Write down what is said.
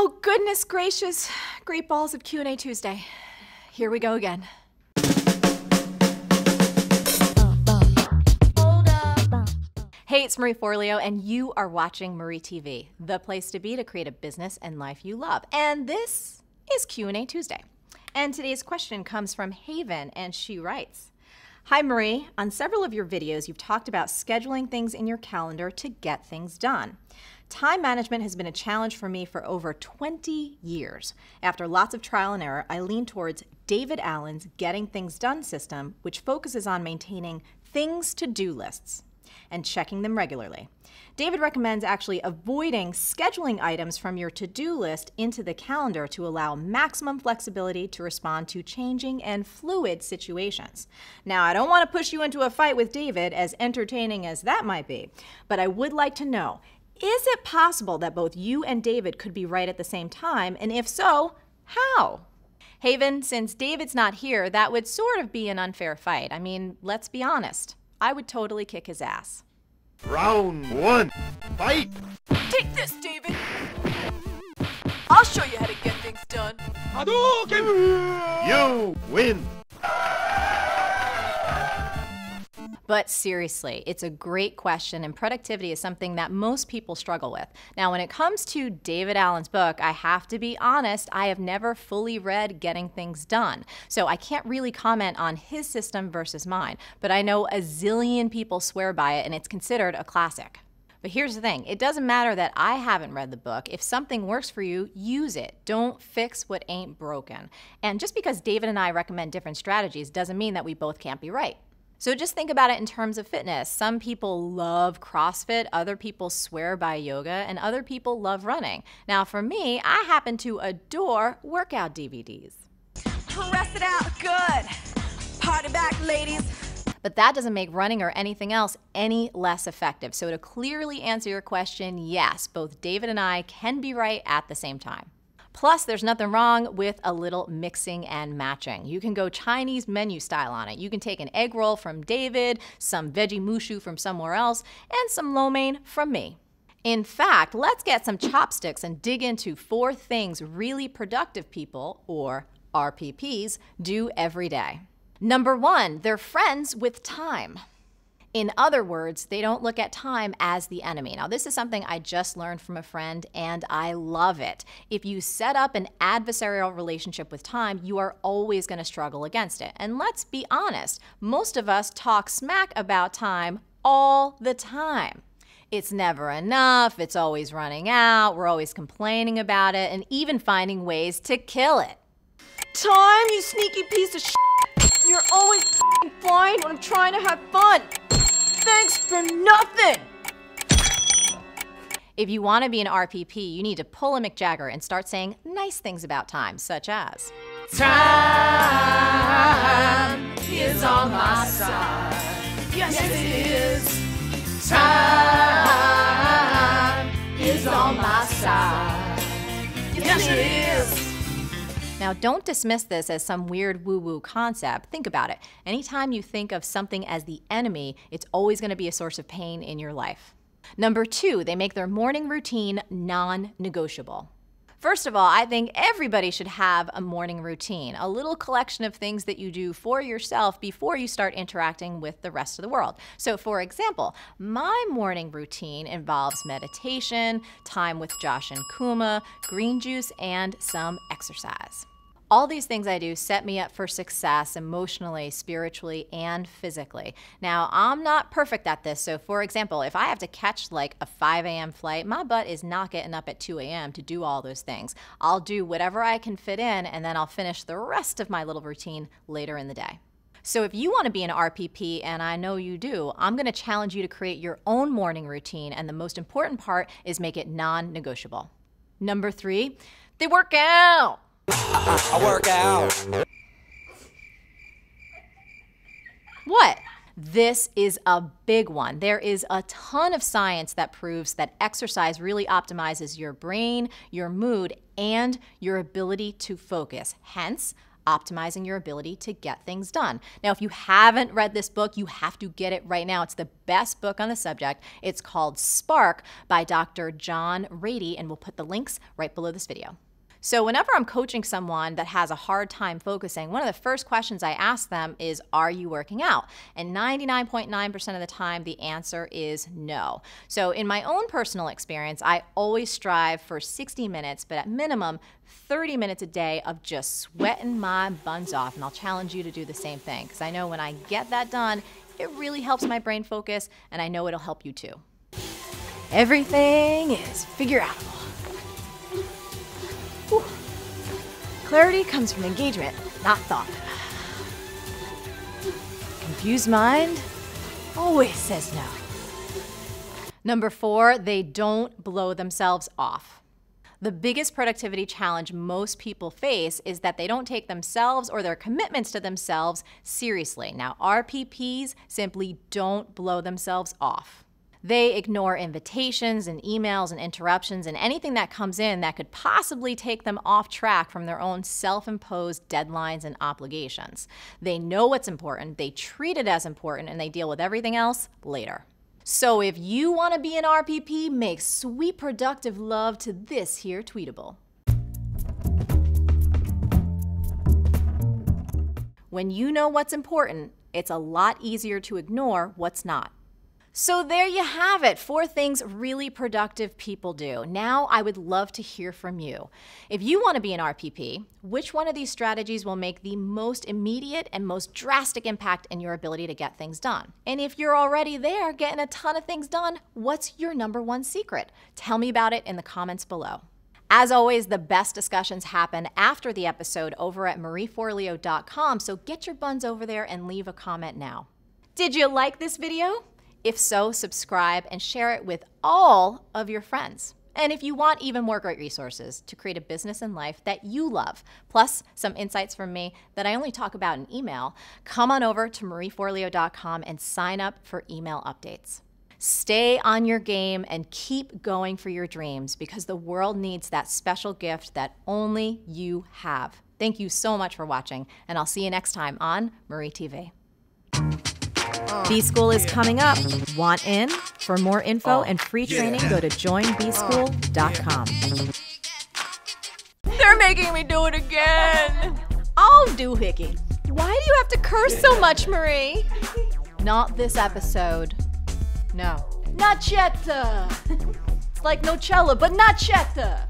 Oh, goodness gracious. Great balls of Q&A Tuesday. Here we go again. Hey, it's Marie Forleo, and you are watching Marie TV, the place to be to create a business and life you love. And this is Q&A Tuesday. And today's question comes from Haven, and she writes, Hi Marie, on several of your videos, you've talked about scheduling things in your calendar to get things done. Time management has been a challenge for me for over 20 years. After lots of trial and error, I lean towards David Allen's Getting Things Done system, which focuses on maintaining things to-do lists and checking them regularly. David recommends actually avoiding scheduling items from your to-do list into the calendar to allow maximum flexibility to respond to changing and fluid situations. Now, I don't want to push you into a fight with David, as entertaining as that might be, but I would like to know, is it possible that both you and David could be right at the same time? And if so, how? Haven, since David's not here, that would sort of be an unfair fight. I mean, let's be honest. I would totally kick his ass. Round one, fight! Take this, David! I'll show you how to get things done. Hadouken! You win! But seriously, it's a great question, and productivity is something that most people struggle with. Now, when it comes to David Allen's book, I have to be honest, I have never fully read Getting Things Done. So I can't really comment on his system versus mine, but I know a zillion people swear by it, and it's considered a classic. But here's the thing, it doesn't matter that I haven't read the book. If something works for you, use it. Don't fix what ain't broken. And just because David and I recommend different strategies doesn't mean that we both can't be right. So just think about it in terms of fitness. Some people love CrossFit, other people swear by yoga, and other people love running. Now for me, I happen to adore workout DVDs. Press it out, good. Party back, ladies. But that doesn't make running or anything else any less effective. So to clearly answer your question, yes, both David and I can be right at the same time. Plus, there's nothing wrong with a little mixing and matching. You can go Chinese menu style on it. You can take an egg roll from David, some veggie mushu from somewhere else, and some lo mein from me. In fact, let's get some chopsticks and dig into 4 things really productive people, or RPPs, do every day. Number 1, they're friends with time. In other words, they don't look at time as the enemy. Now, this is something I just learned from a friend, and I love it. If you set up an adversarial relationship with time, you are always going to struggle against it. And let's be honest, most of us talk smack about time all the time. It's never enough, it's always running out, we're always complaining about it, and even finding ways to kill it. Time, you sneaky piece of shit. You're always flying when I'm trying to have fun. Thanks for nothing! If you want to be an RPP, you need to pull a Mick Jagger and start saying nice things about time, such as Time is on my side. Yes, it is. Time is on my side. Yes, it is. Now, don't dismiss this as some weird woo-woo concept. Think about it. Anytime you think of something as the enemy, it's always going to be a source of pain in your life. Number 2, they make their morning routine non-negotiable. First of all, I think everybody should have a morning routine, a little collection of things that you do for yourself before you start interacting with the rest of the world. So for example, my morning routine involves meditation, time with Josh and Kuma, green juice, and some exercise. All these things I do set me up for success emotionally, spiritually, and physically. Now, I'm not perfect at this, so for example, if I have to catch like a 5 a.m. flight, my butt is not getting up at 2 a.m. to do all those things. I'll do whatever I can fit in, and then I'll finish the rest of my little routine later in the day. So if you want to be an RPP, and I know you do, I'm going to challenge you to create your own morning routine, and the most important part is make it non-negotiable. Number 3, they work out. I work out. What? This is a big one. There is a ton of science that proves that exercise really optimizes your brain, your mood, and your ability to focus. Hence, optimizing your ability to get things done. Now, if you haven't read this book, you have to get it right now. It's the best book on the subject. It's called Spark by Dr. John Ratey, and we'll put the links right below this video. So whenever I'm coaching someone that has a hard time focusing, one of the first questions I ask them is, are you working out? And 99.9% of the time, the answer is no. So in my own personal experience, I always strive for 60 minutes, but at minimum, 30 minutes a day of just sweating my buns off. And I'll challenge you to do the same thing, because I know when I get that done, it really helps my brain focus, and I know it'll help you too. Everything is figure-outable. Whew. Clarity comes from engagement, not thought. Confused mind always says no. Number 4, they don't blow themselves off. The biggest productivity challenge most people face is that they don't take themselves or their commitments to themselves seriously. Now, RPPs simply don't blow themselves off. They ignore invitations and emails and interruptions and anything that comes in that could possibly take them off track from their own self-imposed deadlines and obligations. They know what's important, they treat it as important, and they deal with everything else later. So if you want to be an RPP, make sweet productive love to this here tweetable. When you know what's important, it's a lot easier to ignore what's not. So there you have it, 4 things really productive people do. Now I would love to hear from you. If you want to be an RPP, which one of these strategies will make the most immediate and most drastic impact in your ability to get things done? And if you're already there getting a ton of things done, what's your number 1 secret? Tell me about it in the comments below. As always, the best discussions happen after the episode over at marieforleo.com, so get your buns over there and leave a comment now. Did you like this video? If so, subscribe and share it with all of your friends. And if you want even more great resources to create a business and life that you love, plus some insights from me that I only talk about in email, come on over to marieforleo.com and sign up for email updates. Stay on your game and keep going for your dreams, because the world needs that special gift that only you have. Thank you so much for watching, and I'll see you next time on Marie TV. B-School is coming up. Want in? For more info and free training, go to joinbschool.com. They're making me do it again. I'll do Hickey. Why do you have to curse so much, Marie? Not this episode. No. Nachetta. It's like Nocella, but nachetta.